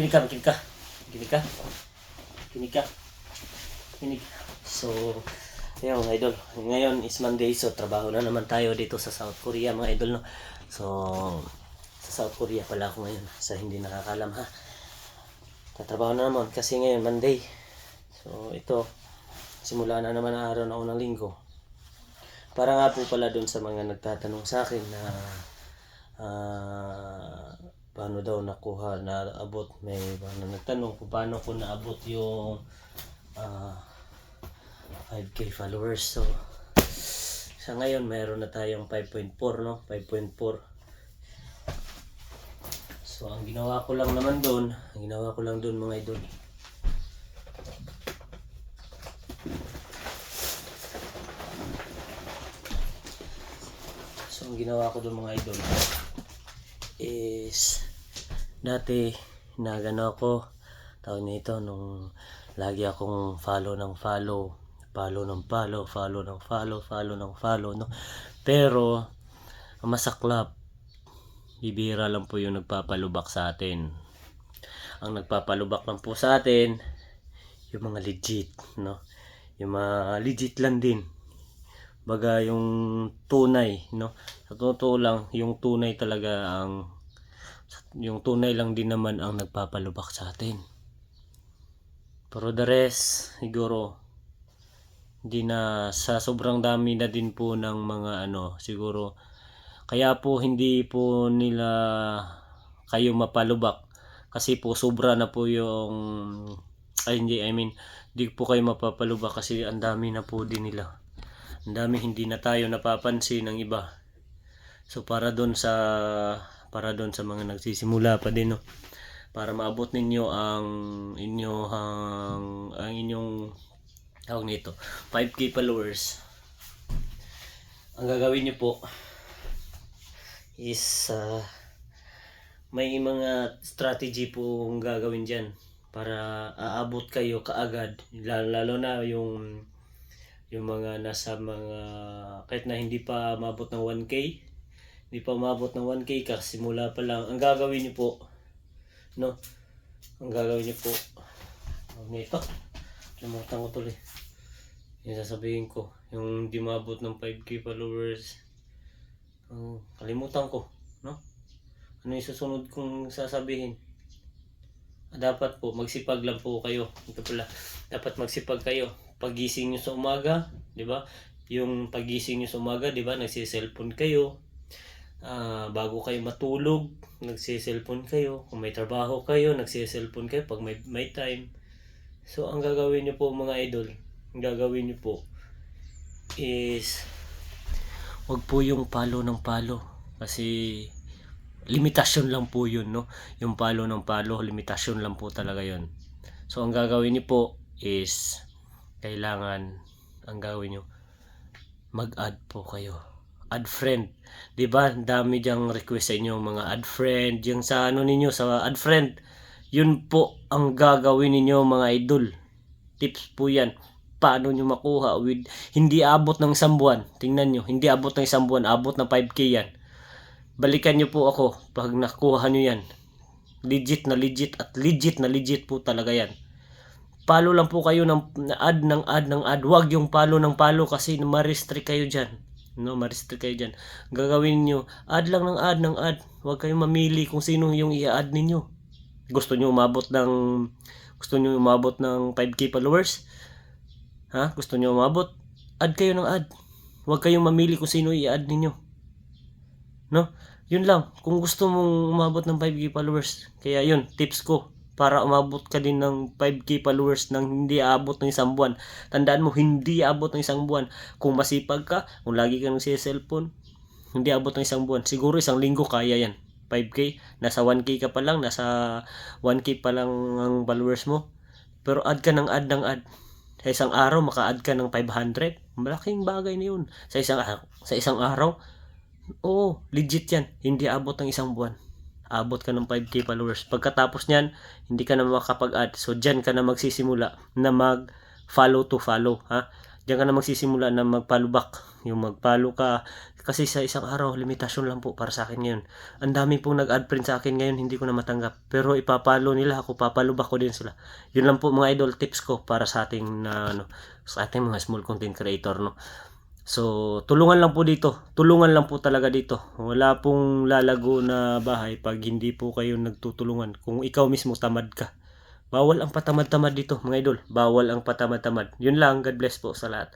Kinig ka, kinig ka. Kinig ka. Kinig ka. Kinig. So, ayun mga idol. Ngayon is Monday, so trabaho na naman tayo dito sa South Korea mga idol, no? So, sa South Korea pala ako ngayon, sa hindi nakakalam ha. Tatrabaho na naman kasi ngayon Monday. So, ito, simula na naman ang araw na unang linggo. Para nga po pala dun sa mga nagtatanong sa akin na paano daw nakuha na abot, may nagtanong kung paano ko naabot yung 5k followers. So sa ngayon mayroon na tayong 5.4, no? 5.4. So ang ginawa ko lang naman doon, mga idol, ang ginawa ko doon mga idol is dati nagano ako tawag nito nung lagi akong follow ng follow, no? Pero ang masaklap, bibihira lang po yung nagpapalubak sa atin. Ang nagpapalubak lang po sa atin yung mga legit, no? Yung mga legit lang din. Baga yung tunay, no? Sa totoo lang, yung tunay talaga yung tunay lang din naman ang nagpapalubak sa atin. Pero the rest, siguro hindi na, sa sobrang dami na din po ng mga siguro kaya po hindi po nila kayo mapalubak kasi po sobra na po yung hindi po kayo mapapalubak kasi ang dami na po din nila. Ang dami, hindi na tayo napapansin ng iba. So para doon sa mga nagsisimula pa din, no? Para maabot ninyo ang inyong tawag nito 5k followers, ang gagawin niyo po is may mga strategy po ang gagawin diyan para aabot kayo kaagad, lalo na yung mga nasa mga kahit na hindi pa maabot ng 1k, kasimula pa lang. Ang gagawin niyo po, no? Nito, limutan ko tuloy yung sasabihin ko, yung hindi maabot ng 5k followers, kalimutan ko, no? Ano yung susunod kong sasabihin? Dapat po magsipag lang po kayo. Ito pala, dapat magsipag kayo pagising nyo sa umaga, di ba? Yung pagising nyo sa umaga, di ba, nagsi-cellphone kayo. Bago kayo matulog, nagsi-cellphone kayo. Kung may trabaho kayo, nagsi-cellphone kayo pag may time. So ang gagawin nyo po mga idol, is wag po yung palo ng palo, kasi limitasyon lang po yun, no? Yung palo ng palo, limitasyon lang po talaga yun. So ang gagawin niyo po is kailangan, ang gawin nyo, mag-add po kayo, add friend, di ba? Dami diyang request sa inyo mga add friend, yung sa ninyo sa add friend, yun po ang gagawin ninyo mga idol. Tips po yan, paano nyo makuha with hindi abot ng isang buwan. Tingnan nyo, hindi abot ng isang buwan, abot ng 5k yan. Balikan nyo po ako pag nakuha nyo yan. Legit na legit po talaga yan. Palo lang po kayo ng add. Huwag yung palo ng palo kasi ma-restrict kayo dyan. No, ma-restrict kayo dyan. Gagawin nyo, add lang ng add. Huwag kayong mamili kung sino yung i-add ninyo. Gusto nyo umabot ng 5k followers? Ha? Gusto nyo umabot? Add kayo ng add. Huwag kayong mamili kung sino i-add ninyo. No? Yun lang. Kung gusto mong umabot ng 5k followers. Kaya yun, tips ko. Para umabot ka din ng 5k followers nang hindi aabot ng isang buwan. Tandaan mo, hindi aabot ng isang buwan. Kung masipag ka, kung lagi ka nagsi-cellphone, hindi aabot ng isang buwan. Siguro isang linggo kaya yan. 5k, nasa 1k ka pa lang, nasa 1k pa lang ang followers mo. Pero add ka ng add. Sa isang araw, maka-add ka ng 500. Malaking bagay na yun. Sa isang araw, oo, legit yan. Hindi aabot ng isang buwan. Abot ka ng 5k followers. Pagkatapos niyan, hindi ka na makapag-add. So, dyan ka na magsisimula na mag-follow to follow. Ha? Dyan ka na magsisimula na mag-follow back. Yung mag-follow ka Kasi sa isang araw, limitasyon lang po para sa akin ngayon. Ang dami pong nag-add friend sa akin ngayon, hindi ko na matanggap. Pero ipapalo nila ako, papalubak ko din sila. Yun lang po mga idol, tips ko para sa ating sa ating mga small content creator, no. So, tulungan lang po dito. Tulungan lang po talaga dito. Wala pong lalago na bahay pag hindi po kayo nagtutulungan. Kung ikaw mismo tamad ka. Bawal ang patamad-tamad dito, mga idol. Bawal ang patamad-tamad. Yun lang, God bless po sa lahat.